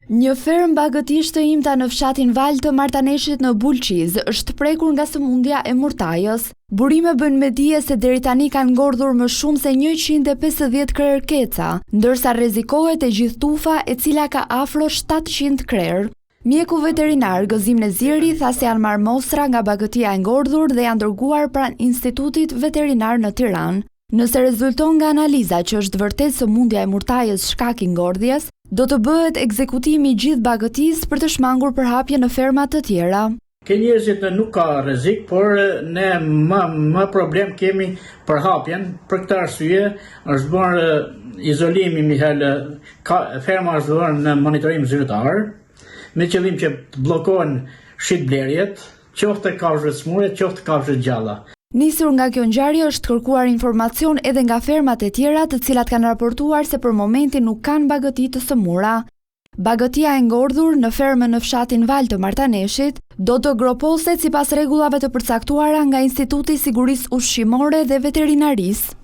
Një fermë bagëtishtë imta në fshatin Val të Martaneshit në Bulqiz është prekur nga sëmundja e murtajës. Burime bën me dije se deri tani kanë ngordhur më shumë se 150 krerë keca, ndërsa rrezikohet e gjithë tufa e cila ka afro 700 krerë. Mjeku veterinar Gëzim Neziri tha se janë marrë mostra nga bagëtia e ngordhur dhe janë dërguar pranë Institutit Veterinar në Tiranë. Nëse rezulton nga analiza që është vërtet sëmundja e murtajës shkak i ngordhjes, do të bëhet ekzekutimi i gjithë bagëtisë për të shmangur përhapje në ferma të tjera. Ke njerëzit nuk ka rrezik, por ne më problem kemi përhapjen. Për këtë arsye është bërë izolimi ferma është bërë në monitorim zyrtar, me qëllim që të bllokohen shitblerjet, qoftë kafshë smure, qoftë kafshë gjalla. Nisur nga kjo ngjarje është kërkuar informacion edhe nga fermat e tjera të cilat kanë raportuar se për momentin nuk kanë bagëti të sëmura. Bagëtia e ngordhur në fermën në fshatin Val të Martaneshit do të groposet sipas rregullave të përcaktuara nga Instituti i Sigurisë Ushqimore dhe Veterinarisë.